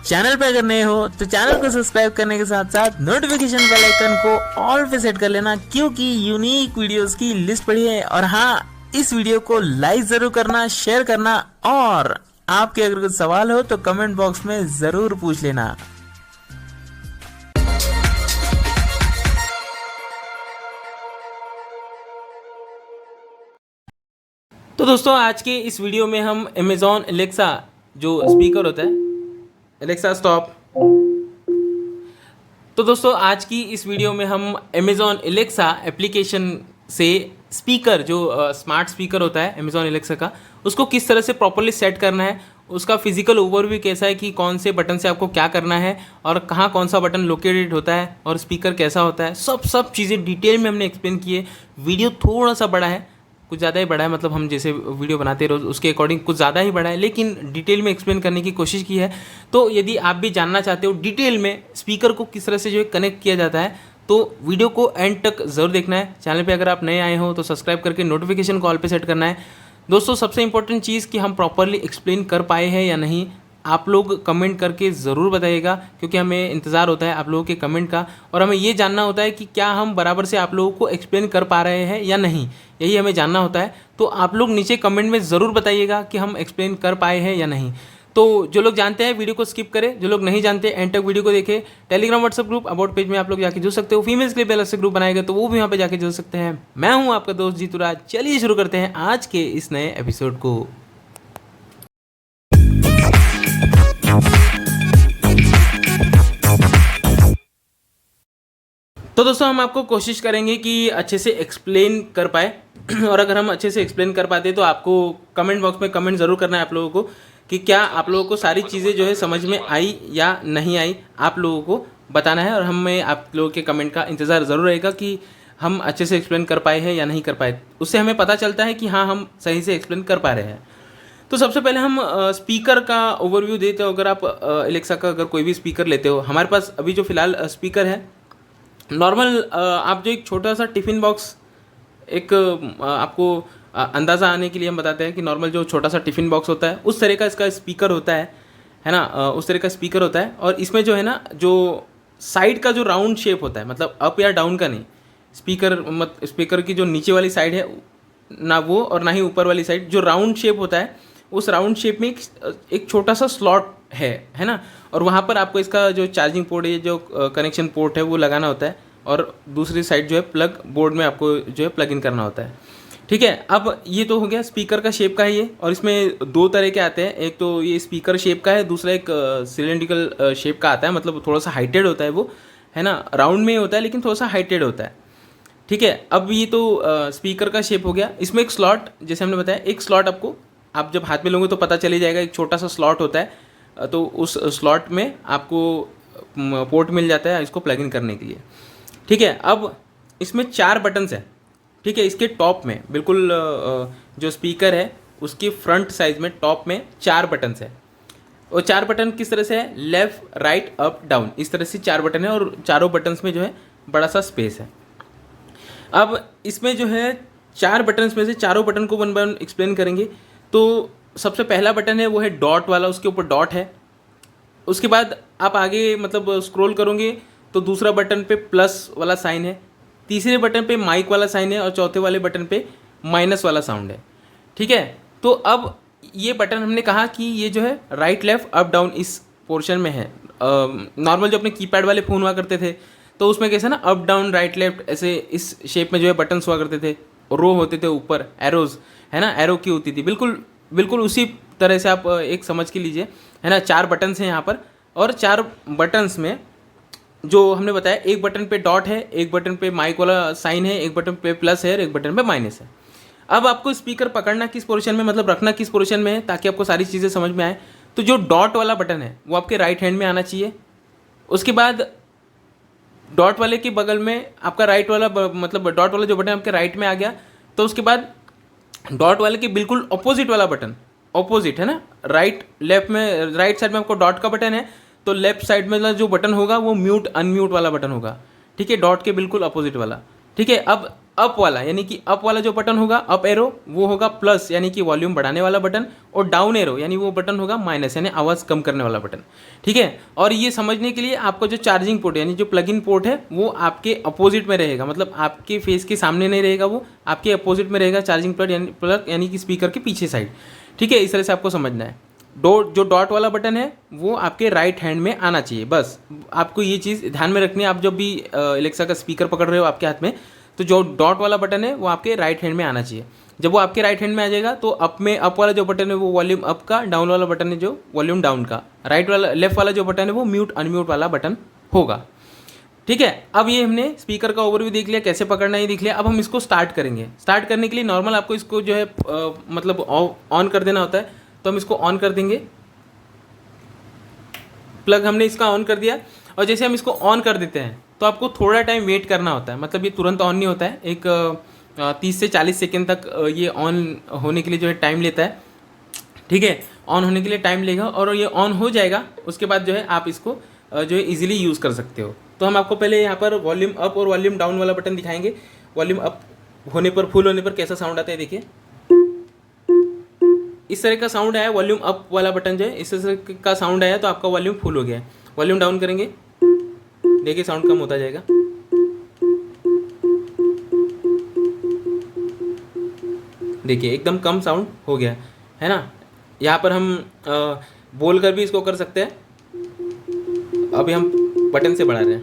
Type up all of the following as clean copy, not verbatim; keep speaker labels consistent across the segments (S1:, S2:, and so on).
S1: Channel पे अगर नए हो तो चैनल को सब्सक्राइब करने के साथ साथ नोटिफिकेशन बेल आइकन को ऑल पे सेट कर लेना, क्योंकि यूनिक वीडियोस की लिस्ट पड़ी है। और हाँ, इस वीडियो को लाइक जरूर करना, शेयर करना, और आपके अगर कुछ सवाल हो तो कमेंट बॉक्स में जरूर पूछ लेना। तो दोस्तों, आज के इस वीडियो में हम Amazon Alexa जो स्पीकर होता है, Alexa स्टॉप। तो दोस्तों, आज की इस वीडियो में हम Amazon Alexa एप्लीकेशन से स्पीकर जो स्मार्ट स्पीकर होता है Amazon Alexa का, उसको किस तरह से प्रॉपरली सेट करना है, उसका फिजिकल ओवरव्यू कैसा है कि कौन से बटन से आपको क्या करना है और कहाँ कौन सा बटन लोकेटेड होता है और स्पीकर कैसा होता है, सब चीज़ें डिटेल में हमने एक्सप्लेन की है। वीडियो थोड़ा सा बड़ा है, कुछ ज़्यादा ही बड़ा है, मतलब हम जैसे वीडियो बनाते रोज उसके अकॉर्डिंग कुछ ज़्यादा ही बड़ा है, लेकिन डिटेल में एक्सप्लेन करने की कोशिश की है। तो यदि आप भी जानना चाहते हो डिटेल में स्पीकर को किस तरह से जो है कनेक्ट किया जाता है, तो वीडियो को एंड तक ज़रूर देखना है। चैनल पे अगर आप नए आए हो तो सब्सक्राइब करके नोटिफिकेशन कॉल पे सेट करना है। दोस्तों, सबसे इंपॉर्टेंट चीज़ कि हम प्रॉपरली एक्सप्लेन कर पाए हैं या नहीं, आप लोग कमेंट करके ज़रूर बताइएगा, क्योंकि हमें इंतज़ार होता है आप लोगों के कमेंट का, और हमें ये जानना होता है कि क्या हम बराबर से आप लोगों को एक्सप्लेन कर पा रहे हैं या नहीं, यही हमें जानना होता है। तो आप लोग नीचे कमेंट में ज़रूर बताइएगा कि हम एक्सप्लेन कर पाए हैं या नहीं। तो जो लोग जानते हैं वीडियो को स्किप करें, जो लोग नहीं जानते एंड तक वीडियो को देखें। Telegram WhatsApp group about page में आप लोग जाके जुड़ सकते हो। फीमेल्स के लिए पहले से ग्रुप बनाएगा तो वो भी वहाँ पे जाके जुड़ सकते हैं। मैं हूँ आपका दोस्त जीतूराज। चलिए शुरू करते हैं आज के इस नए एपिसोड को। तो दोस्तों, हम आपको कोशिश करेंगे कि अच्छे से एक्सप्लेन कर पाए और अगर हम अच्छे से एक्सप्लेन कर पाते तो आपको कमेंट बॉक्स में कमेंट ज़रूर करना है आप लोगों को कि क्या आप लोगों को सारी चीज़ें जो है समझ में आई या नहीं आई, आप लोगों को बताना है। और हमें आप लोगों के कमेंट का इंतज़ार ज़रूर रहेगा कि हम अच्छे से एक्सप्लेन कर पाए हैं या नहीं कर पाए। उससे हमें पता चलता है कि हाँ, हम सही से एक्सप्लेन कर पा रहे हैं। तो सबसे पहले हम स्पीकर का ओवरव्यू देते हो। अगर आप एलेक्सा का अगर कोई भी स्पीकर लेते हो, हमारे पास अभी जो फ़िलहाल स्पीकर है नॉर्मल, आप जो एक छोटा सा टिफ़िन बॉक्स, एक आपको अंदाज़ा आने के लिए हम बताते हैं कि नॉर्मल जो छोटा सा टिफ़िन बॉक्स होता है उस तरह का इसका स्पीकर होता है ना, उस तरह का स्पीकर होता है। और इसमें जो है ना, जो साइड का जो राउंड शेप होता है, मतलब अप या डाउन का नहीं, स्पीकर की जो नीचे वाली साइड है ना वो, और ना ही ऊपर वाली साइड, जो राउंड शेप होता है उस राउंड शेप में एक छोटा सा स्लॉट है ना, और वहाँ पर आपको इसका जो चार्जिंग पोर्ट है, जो कनेक्शन पोर्ट है वो लगाना होता है, और दूसरी साइड जो है प्लग बोर्ड में आपको जो है प्लग इन करना होता है। ठीक है, अब ये तो हो गया स्पीकर का शेप का है ये। और इसमें दो तरह के आते हैं, एक तो ये स्पीकर शेप का है, दूसरा एक सिलेंड्रिकल शेप का आता है, मतलब थोड़ा सा हाइटेड होता है वो, है ना, राउंड में ही होता है लेकिन थोड़ा सा हाइटेड होता है। ठीक है, अब ये तो स्पीकर का शेप हो गया। इसमें एक स्लॉट, जैसे हमने बताया, एक स्लॉट आपको, आप जब हाथ में लोगे तो पता चली जाएगा, एक छोटा सा स्लॉट होता है, तो उस स्लॉट में आपको पोर्ट मिल जाता है इसको प्लग इन करने के लिए। ठीक है, अब इसमें 4 बटन्स हैं। ठीक है, इसके टॉप में बिल्कुल जो स्पीकर है उसकी फ्रंट साइज में टॉप में 4 बटन्स है। और 4 बटन किस तरह से है, लेफ़्ट, राइट, अप, डाउन, इस तरह से 4 बटन है, और चारों बटन्स में जो है बड़ा सा स्पेस है। अब इसमें जो है 4 बटन्स में से चारों बटन को वन बाय वन एक्सप्लेन करेंगे। तो सबसे पहला बटन है वो है डॉट वाला, उसके ऊपर डॉट है। उसके बाद आप आगे मतलब स्क्रॉल करोगे तो दूसरा बटन पे प्लस वाला साइन है, तीसरे बटन पे माइक वाला साइन है, और चौथे वाले बटन पे माइनस वाला साउंड है। ठीक है, तो अब ये बटन हमने कहा कि ये जो है राइट, लेफ़्ट, अप, डाउन इस पोर्शन में है। नॉर्मल जो अपने कीपैड वाले फ़ोन हुआ करते थे तो उसमें कैसे ना अप, डाउन, राइट, लेफ्ट ऐसे इस शेप में जो है बटन्स हुआ करते थे, रो होते थे ऊपर, एरोज, है ना, एरो की होती थी, बिल्कुल उसी तरह से आप एक समझ के लीजिए, है ना। 4 बटन्स हैं यहाँ पर, और 4 बटन्स में जो हमने बताया, एक बटन पे डॉट है, एक बटन पे माइक वाला साइन है, एक बटन पे प्लस है, और एक बटन पे माइनस है। अब आपको स्पीकर पकड़ना किस पोजीशन में, मतलब रखना किस पोजीशन में है, ताकि आपको सारी चीज़ें समझ में आए। तो जो डॉट वाला बटन है वो आपके राइट हैंड में आना चाहिए। उसके बाद डॉट वाले के बगल में आपका राइट वाला मतलब डॉट वाला जो बटन आपके राइट में आ गया, तो उसके बाद डॉट वाले के बिल्कुल ऑपोजिट वाला बटन, ऑपोजिट है ना, राइट लेफ्ट में, राइट साइड में आपको डॉट का बटन है, तो लेफ्ट साइड में जो बटन होगा वो म्यूट अनम्यूट वाला बटन होगा। ठीक है, डॉट के बिल्कुल अपोजिट वाला। ठीक है, अब अप वाला यानी कि अप वाला जो बटन होगा अप एरो वो होगा प्लस यानी कि वॉल्यूम बढ़ाने वाला बटन, और डाउन एरो यानी वो बटन होगा माइनस यानी आवाज़ कम करने वाला बटन। ठीक है, और ये समझने के लिए आपको जो चार्जिंग पोर्ट यानी जो प्लग इन पोर्ट है वो आपके अपोजिट में रहेगा, मतलब आपके फेस के सामने नहीं रहेगा, वो आपके अपोजिट में रहेगा चार्जिंग प्लग यानी कि स्पीकर के पीछे साइड। ठीक है, इस तरह से आपको समझना है। जो डॉट वाला बटन है वो आपके राइट हैंड में आना चाहिए, बस आपको ये चीज़ ध्यान में रखनी है। आप जब भी एलेक्सा का स्पीकर पकड़ रहे हो आपके हाथ में, तो जो डॉट वाला बटन है वो आपके राइट हैंड में आना चाहिए। जब वो आपके राइट हैंड में आ जाएगा तो अप वाला जो बटन है वो वॉल्यूम अप का, डाउन वाला बटन है जो वॉल्यूम डाउन का, लेफ्ट वाला जो बटन है वो म्यूट अनम्यूट वाला बटन होगा। ठीक है, अब ये हमने स्पीकर का ओवरव्यू देख लिया, कैसे पकड़ना है देख लिया। अब हम इसको स्टार्ट करेंगे। स्टार्ट करने के लिए नॉर्मल आपको इसको जो है मतलब ऑन कर देना होता है, तो हम इसको ऑन कर देंगे। प्लग हमने इसका ऑन कर दिया, और जैसे हम इसको ऑन कर देते हैं तो आपको थोड़ा टाइम वेट करना होता है, मतलब ये तुरंत ऑन नहीं होता है, एक 30 से 40 सेकेंड तक ये ऑन होने के लिए जो है टाइम लेता है। ठीक है, ऑन होने के लिए टाइम लेगा और ये ऑन हो जाएगा, उसके बाद जो है आप इसको जो है इजीली यूज़ कर सकते हो। तो हम आपको पहले यहाँ पर वॉल्यूम अप और वॉल्यूम डाउन वाला बटन दिखाएंगे। वॉल्यूम अप होने पर, फुल होने पर कैसा साउंड आता है देखिए, इस तरह का साउंड आया। वॉल्यूम अप वाला बटन जो है इस तरह का साउंड आया तो आपका वॉल्यूम फुल हो गया है। वॉल्यूम डाउन करेंगे, देखिए साउंड कम होता जाएगा। देखिए एकदम कम साउंड हो गया है ना। यहाँ पर हम बोल कर भी इसको कर सकते हैं। अभी हम बटन से बढ़ा रहे हैं।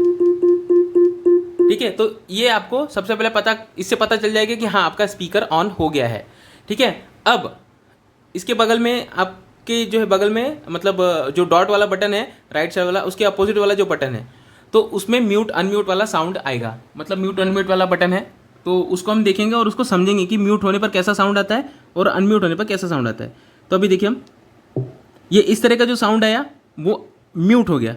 S1: ठीक है, तो ये आपको सबसे पहले इससे पता चल जाएगा कि हाँ आपका स्पीकर ऑन हो गया है। ठीक है, अब इसके बगल में आपके जो है बगल में मतलब जो डॉट वाला बटन है राइट साइड वाला, उसके अपोजिट वाला जो बटन है तो उसमें म्यूट अनम्यूट वाला साउंड आएगा। मतलब म्यूट अनम्यूट वाला बटन है तो उसको हम देखेंगे और उसको समझेंगे कि म्यूट होने पर कैसा साउंड आता है और अनम्यूट होने पर कैसा साउंड आता है। तो अभी देखिए हम, ये इस तरह का जो साउंड आया वो म्यूट हो गया,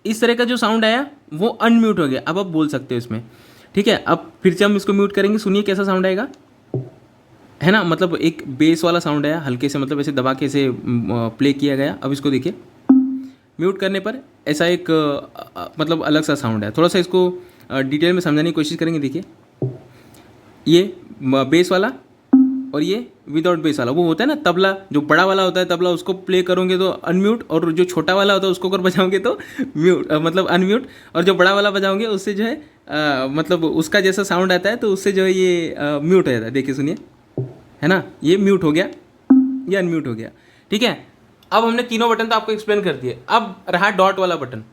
S1: इस तरह का जो साउंड आया वो अनम्यूट हो गया। अब आप बोल सकते हो इसमें। ठीक है, अब फिर से हम इसको म्यूट करेंगे, सुनिए कैसा साउंड आएगा, है ना। मतलब एक बेस वाला साउंड आया हल्के से, मतलब ऐसे दबा के ऐसे प्ले किया गया। अब इसको देखिए, म्यूट करने पर ऐसा एक मतलब अलग सा साउंड है। थोड़ा सा इसको डिटेल में समझाने की कोशिश करेंगे। देखिए ये बेस वाला और ये विदाउट बेस वाला, वो होता है ना तबला, जो बड़ा वाला होता है तबला, उसको प्ले करोगे तो अनम्यूट, और जो छोटा वाला होता है उसको अगर बजाओगे तो म्यूट मतलब अनम्यूट, और जो बड़ा वाला बजाओगे उससे जो है मतलब उसका जैसा साउंड आता है तो उससे जो है ये म्यूट हो जाता है। देखिए सुनिए, है ना, ये म्यूट हो गया, ये अनम्यूट हो गया। ठीक है, अब हमने तीनों बटन तो आपको एक्सप्लेन कर दिए। अब रहा डॉट वाला बटन।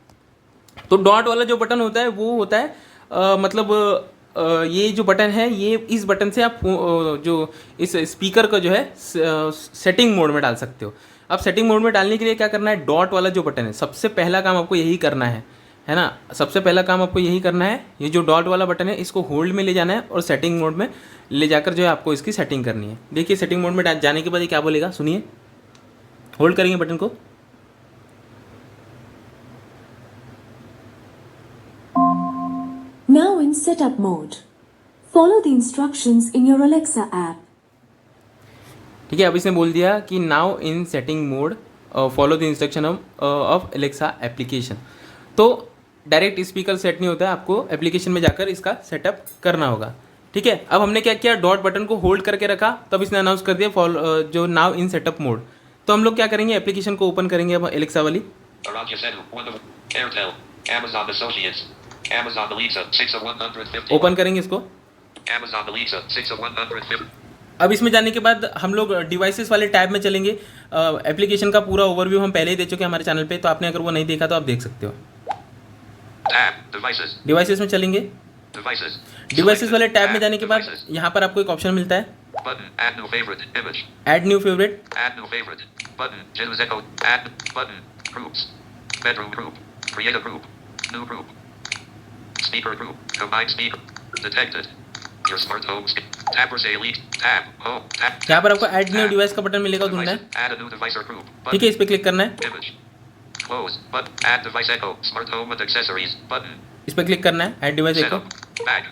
S1: तो डॉट वाला जो बटन होता है वो होता है मतलब ये जो बटन है, ये इस बटन से आप जो इस स्पीकर को जो है सेटिंग मोड में डाल सकते हो। अब सेटिंग मोड में डालने के लिए क्या करना है, डॉट वाला जो बटन है सबसे पहला काम आपको यही करना है ना। सबसे पहला काम आपको यही करना है, ये जो डॉट वाला बटन है इसको होल्ड में ले जाना है और सेटिंग मोड में ले जाकर जो है आपको इसकी सेटिंग करनी है। देखिए सेटिंग मोड में जाने के बाद ये क्या बोलेगा, सुनिए। होल्ड करेंगे बटन को,
S2: Now in setup mode. Follow the instructions in your Alexa app.
S1: ठीक है, अब इसने बोल दिया कि now in setting mode follow the instruction of Alexa application. तो डायरेक्ट स्पीकर सेट नहीं होता है, आपको एप्लीकेशन में जाकर इसका सेटअप करना होगा। ठीक है, अब हमने क्या किया, डॉट बटन को होल्ड करके रखा, तब इसने अनाउंस कर दिया फॉलो जो नाउ इन सेटअप मोड। तो हम लोग क्या करेंगे, एप्लीकेशन को ओपन करेंगे अब एलेक्सा वाली। ओपन करेंगे इसको। अब इसमें जाने के बाद हम लोग डिवाइसेस वाले टैब में चलेंगे। एप्लीकेशन का पूरा ओवरव्यू हम पहले ही दे चुके हैं हमारे चैनल पे, तो आपने अगर वो नहीं देखा तो आप देख सकते हो। डिवाइसेस में चलेंगे। डिवाइसेस वाले टैब में जाने के बाद यहाँ पर आपको एक ऑप्शन मिलता है, add new favourite.
S3: Speaker group. Combined speaker. Detected. Your smart home tab for say elite tab home tab.
S1: यहाँ पर आपको ऐड न्यू डिवाइस का बटन मिलेगा, ढूंढना है।
S3: Add a new device or group.
S1: ठीक है, इस पे क्लिक करना है।
S3: Image. Close. Button. Add device echo. Smart home and accessories. Button.
S1: इस पे क्लिक करना है, add device echo.
S3: Setup. Back.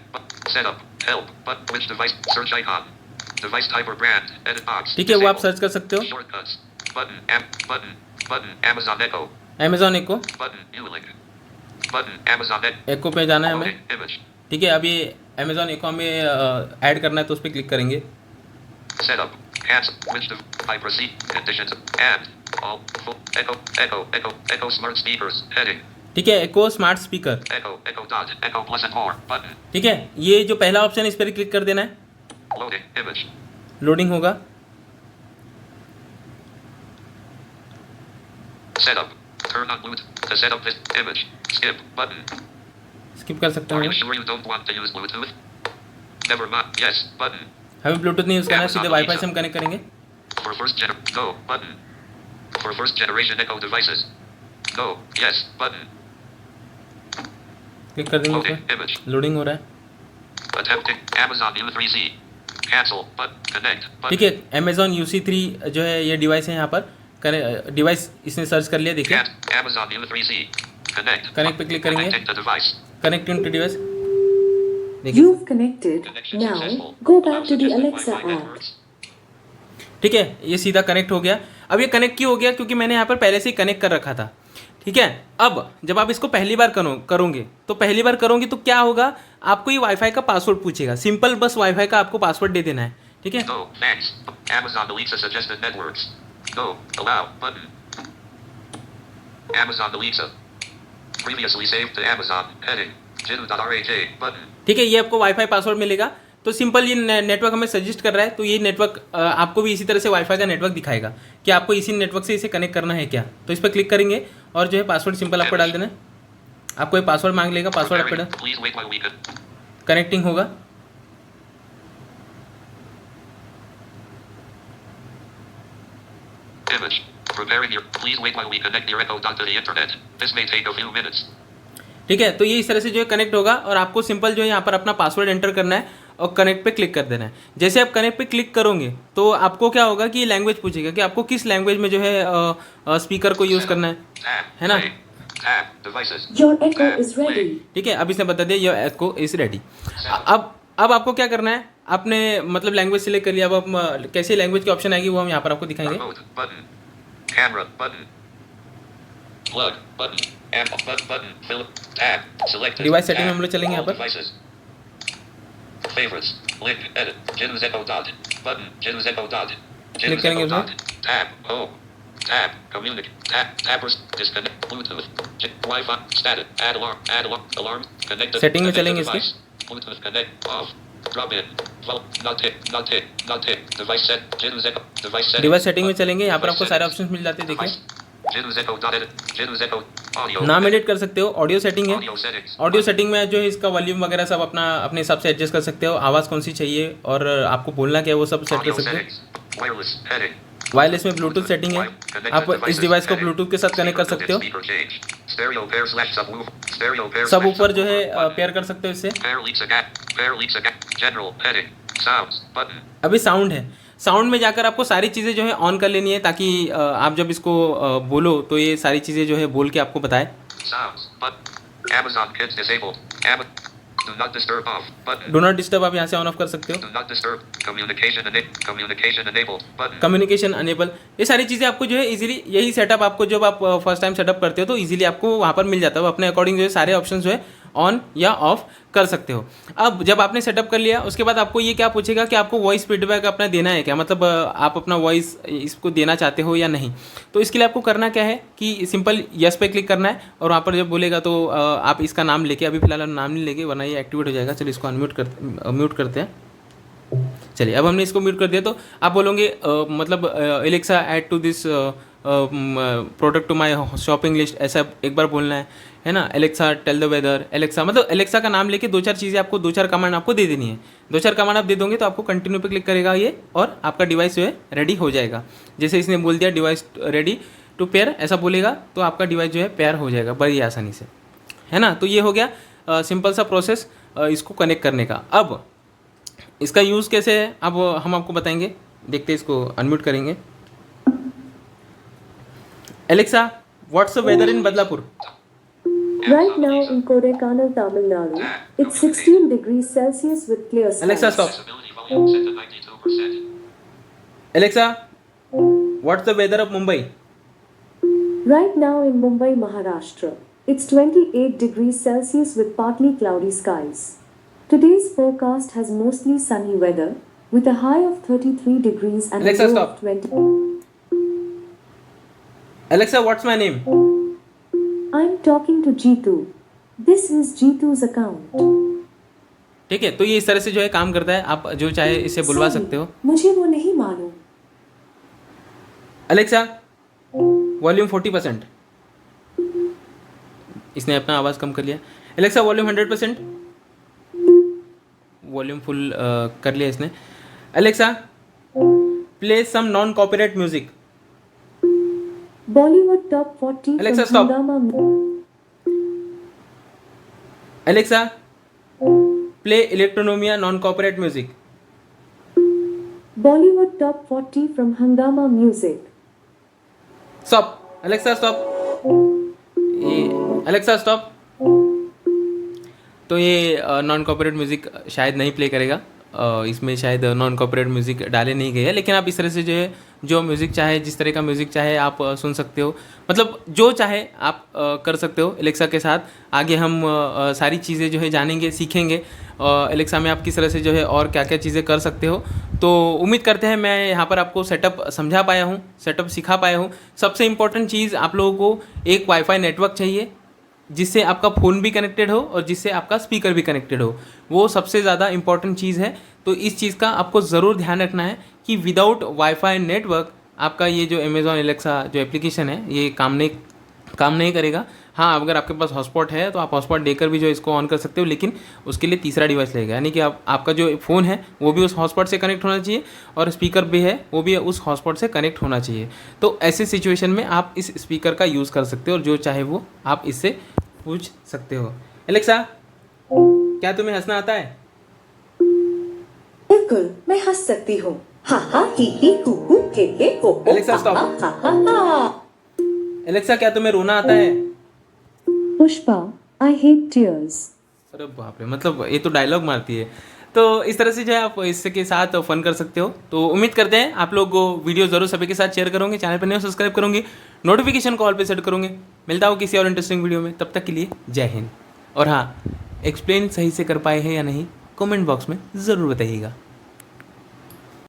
S3: Setup. Help. Button. Which device? Search icon. Device type or brand. Edit box.
S1: ठीक है, वो आप सर्च कर सकते हो।
S3: Shortcuts. Button. Button. Button. Amazon Echo.
S1: Amazon एको।
S3: Button. New link. Button. Amazon Echo.
S1: एको पे जाना है हमें।
S3: Image.
S1: ठीक है, अब ये अमेजॉन इको में ऐड करना है तो उस पर क्लिक करेंगे.
S3: Setup. Cancel. Which I proceed. Conditions. And. All. Full. Echo smart speakers. Heading.
S1: ठीक है, Echo smart speaker.
S3: Echo dot. Echo plus and more. Button.
S1: ठीक है, ये जो पहला ऑप्शन इस पर क्लिक कर देना है.
S3: Loading. Image.
S1: लोडिंग होगा.
S3: Setup. Turn on Bluetooth. To set up this image. Skip. Button.
S1: Skip कर सकते
S3: Are you
S1: हैं.
S3: sure you don't want to use Bluetooth? Never mind. Yes. Button.
S1: हमें ब्लूटूथ नहीं यूज़ करना है, सीधे वाईफाई से हम कनेक्ट करेंगे.
S3: For Go. Button. For first generation Echo devices. Go. Yes. Button.
S1: Click कर देंगे
S3: Loading.
S1: उस पर.
S3: Image.
S1: लोडिंग हो रहा है.
S3: Attempting. Amazon U3C. Cancel. But connect. Button.
S1: ठीक है, अमेजॉन UC3 जो है ये डिवाइस है यहाँ पर. डिवाइस इसने सर्च कर लिया. देखिए,
S3: Amazon U3C. Connect.
S1: कनेक्ट पे क्लिक करेंगे.
S3: Connecting the device.
S1: Connecting to device. देखिए,
S2: You've connected.
S3: Connection
S2: Now,
S3: successful.
S2: go back to the
S3: Suggested
S2: Alexa
S3: Wi-Fi
S2: app.
S3: networks.
S1: ठीक है, ये सीधा कनेक्ट हो गया. अब ये कनेक्ट क्यों हो गया? क्योंकि मैंने यहाँ पर पहले से ही कनेक्ट कर रखा था. ठीक है, अब जब आप इसको पहली बार करोगे तो क्या होगा? आपको ये वाईफाई का पासवर्ड पूछेगा. सिंपल बस वाईफाई का आपको पासवर्ड दे देना है. ठीक है,
S3: Go. Thanks. Amazon Alexa suggested networks. Go. Allow. Button. Amazon Alexa. Previously saved to Amazon. Heading. Jinu.raj. Button.
S1: ठीक है, ये आपको वाईफाई पासवर्ड मिलेगा. तो सिंपल ये नेटवर्क हमें सजेस्ट कर रहा है, तो ये नेटवर्क आपको भी इसी तरह से वाईफाई का नेटवर्क दिखाएगा कि आपको इसी नेटवर्क से इसे कनेक्ट करना है क्या. तो इस पर क्लिक करेंगे और जो है पासवर्ड सिंपल आपको डाल देना है. आपको ये पासवर्ड मांग लेगा. पासवर्ड आपको
S3: Preparing. Please wait while we can.
S1: Connecting होगा.
S3: Image. Preparing your. Please wait while we connect your Echo dot to the internet. This may take a few minutes.
S1: ठीक है, तो ये इस तरह से जो है कनेक्ट होगा और आपको सिंपल जो है यहाँ पर अपना पासवर्ड एंटर करना है और कनेक्ट पे क्लिक कर देना है. जैसे आप कनेक्ट पे क्लिक करोगे तो आपको क्या होगा कि ये लैंग्वेज पूछेगा कि आपको किस लैंग्वेज में जो है स्पीकर को यूज़ करना है.
S3: Tab.
S1: है ना?
S3: Play. Tab. Devices.
S2: Your Echo
S3: Tab.
S2: is ready.
S1: ठीक है, अब इसने बता दिया योर एको इज रेडी. अब आपको क्या करना है? आपने मतलब लैंग्वेज सिलेक्ट कर लिया. अब आप कैसी लैंग्वेज की ऑप्शन आएगी वो हम यहाँ पर आपको दिखाएंगे.
S3: Remote. Button. Camera. Button. Plug. Button. Amp. Button. Fill. Tab. Selected.
S1: Device setting
S3: Tab.
S1: में हम लोग चलेंगे यहाँ
S3: All
S1: पर.
S3: Devices. Favorites. Link. Edit. Jin's Echo dot. Button. Jin's Echo dot.
S1: Click
S3: Jin's
S1: करेंगे
S3: Echo
S1: उसमें.
S3: dot. Tab. Home. Tab. Communicate. Tab. Tappers. Disconnect. Bluetooth. Wi-Fi. Status. Add alarm. Add alarm. Alarm. Connect.
S1: Setting में
S3: connect
S1: चलेंगे इसके.
S3: device. Bluetooth. Connect. Off. Drop in. Not hit. Not hit. Not hit. Device set. Jin's Echo. Device set.
S1: Device setting में चलेंगे. यहाँ पर आपको सारे options मिल जाते हैं. देखिए,
S3: Jin's Echo dot edit. Jin's Echo. Audio.
S1: नाम एडिट कर सकते हो. ऑडियो सेटिंग है.
S3: Audio settings.
S1: ऑडियो सेटिंग में जो है इसका वॉल्यूम वगैरह सब अपने हिसाब से एडजस्ट कर सकते हो. आवाज़ कौन सी चाहिए और आपको बोलना क्या है वो सब सेट कर
S3: Audio
S1: सकते हो.
S3: settings. Wireless. Heading.
S1: वायरलेस में ब्लूटूथ सेटिंग है. आप इस डिवाइस को ब्लूटूथ के साथ कनेक्ट कर सकते हो.
S3: Speaker change. Stereo pair slash subwoofer. Stereo pair.
S1: सब
S3: slash
S1: ऊपर जो है
S3: subwoofer.
S1: पेयर कर सकते हो इससे.
S3: Pair leaks a gap. Pair leaks a gap. General. Heading. Sounds. Button.
S1: अभी साउंड है. साउंड में जाकर आपको सारी चीज़ें जो है ऑन कर लेनी है ताकि आप जब इसको बोलो तो ये सारी चीज़ें जो है बोल के आपको बताए.
S3: Sounds. Button. Amazon Kids disabled. Do not disturb off. Button.
S1: Do not disturb आप यहाँ से ऑन ऑफ कर सकते हो.
S3: Do not disturb. Communication enabled. Button.
S1: Communication enable. ये सारी चीज़ें आपको जो है इजीली यही सेटअप आपको जब आप फर्स्ट टाइम सेटअप करते हो तो इजीली आपको वहाँ पर मिल जाता है. अपने अकॉर्डिंग जो है सारे ऑप्शन जो है ऑन या ऑफ कर सकते हो. अब जब आपने सेटअप कर लिया उसके बाद आपको ये क्या पूछेगा कि आपको वॉइस फीडबैक अपना देना है क्या, मतलब आप अपना वॉइस इसको देना चाहते हो या नहीं. तो इसके लिए आपको करना क्या है कि सिंपल यस पे क्लिक करना है और वहाँ पर जब बोलेगा तो आप इसका नाम लेके, अभी फिलहाल नाम नहीं लेंगे वरना ये एक्टिवेट हो जाएगा. चलिए इसको म्यूट करते हैं. चलिए अब हमने इसको म्यूट कर दिया तो आप बोलोगे मतलब Alexa add to this product to my shopping list, ऐसा एक बार बोलना है ना. Alexa tell the weather. Alexa मतलब एलेक्सा का नाम लेके 2-4 चीज़ें आपको 2-4 कमांड आपको दे देनी है. 2-4 कमांड आप दे दोगे तो आपको कंटिन्यू पे क्लिक करेगा ये और आपका डिवाइस जो है रेडी हो जाएगा. जैसे इसने बोल दिया डिवाइस रेडी टू पेयर, ऐसा बोलेगा तो आपका डिवाइस जो है पेयर हो जाएगा बड़ी आसानी से, है ना. तो ये हो गया सिंपल सा प्रोसेस इसको कनेक्ट करने का. अब इसका यूज़ कैसे है अब हम आपको बताएंगे. देखते हैं, इसको अनम्यूट करेंगे. Alexa what's the weather in Badlapur.
S2: Right now in Kodaikanal, Tamil Nadu, it's 16 degrees Celsius with clear skies.
S1: Alexa stop.
S3: Accessibility volume set to 92%.
S1: Alexa what's the weather of Mumbai.
S2: Right now in Mumbai, Maharashtra, it's 28 degrees Celsius with partly cloudy skies. Today's forecast has mostly sunny weather with a high of 33 degrees and
S1: Alexa,
S2: a low
S1: stop.
S2: of 20.
S1: Alexa, what's my name?
S2: I'm talking to Jeetu. This is Jeetu's account.
S1: ठीक है, तो ये इस तरह से जो है काम करता है, आप जो चाहे इसे बुलवा
S2: Sorry,
S1: सकते हो।
S2: मुझे वो नहीं मालूम।
S1: Alexa, volume 40%। इसने अपना आवाज़ कम कर लिया। Alexa, volume 100%। वॉल्यूम फुल कर लिया इसने। Alexa, play some non copyright music.
S2: Bollywood top 40
S1: Alexa,
S2: from
S1: stop.
S2: Hungama.
S1: Alexa, play Elektronomia non copyright music.
S2: Bollywood top 40 from Hungama Music.
S1: Stop. Alexa stop. ये Alexa stop. तो ये non copyright music शायद नहीं play करेगा। इसमें शायद non copyright music डाले नहीं गए हैं, लेकिन आप इस तरह से जो है जो म्यूज़िक चाहे, जिस तरह का म्यूज़िक चाहे आप सुन सकते हो। मतलब जो चाहे आप कर सकते हो एलेक्सा के साथ। आगे हम सारी चीज़ें जो है जानेंगे, सीखेंगे एलेक्सा में आप किस तरह से जो है और क्या क्या चीज़ें कर सकते हो। तो उम्मीद करते हैं मैं यहाँ पर आपको सेटअप समझा पाया हूँ, सेटअप सिखा पाया हूँ। सबसे इम्पोर्टेंट चीज़, आप लोगों को एक वाईफाई नेटवर्क चाहिए जिससे आपका फ़ोन भी कनेक्टेड हो और जिससे आपका स्पीकर भी कनेक्टेड हो। वो सबसे ज़्यादा इंपॉर्टेंट चीज़ है। तो इस चीज़ का आपको ज़रूर ध्यान रखना है कि विदाउट वाईफाई नेटवर्क आपका ये जो अमेज़ॉन एलेक्सा जो एप्लीकेशन है ये काम नहीं करेगा। हाँ, अगर आपके पास हॉटस्पॉट है तो आप हॉटस्पॉट देकर भी जो इसको ऑन कर सकते हो, लेकिन उसके लिए तीसरा डिवाइस लगेगा। यानी कि आपका जो फ़ोन है वो भी उस हॉटस्पॉट से कनेक्ट होना चाहिए और स्पीकर भी है वो भी उस हॉटस्पॉट से कनेक्ट होना चाहिए। तो ऐसे सिचुएशन में आप इस स्पीकर का यूज़ कर सकते हो और जो चाहे वो आप इससे पूछ सकते हो। एलेक्सा, क्या तुम्हें हंसना आता है?
S2: बिल्कुल, मैं हंस सकती हूँ। हा हा ही ही हु हु हे हे हो हो।
S1: Alexa, stop.
S2: हा हा हा।
S1: एलेक्सा, क्या तुम्हें रोना आता है?
S2: Pushpa, I hate tears.
S1: अरे बाप रे, मतलब ये तो डायलॉग मारती है। तो इस तरह से जो है आप इसके साथ फन कर सकते हो। तो उम्मीद करते हैं आप लोग वीडियो ज़रूर सभी के साथ शेयर करोगे, चैनल पर नए सब्सक्राइब करोगे, नोटिफिकेशन कॉल पे सेट करोगे। मिलता हूँ किसी और इंटरेस्टिंग वीडियो में, तब तक के लिए जय हिंद। और हाँ, एक्सप्लेन सही से कर पाए हैं या नहीं कमेंट बॉक्स में ज़रूर बताइएगा।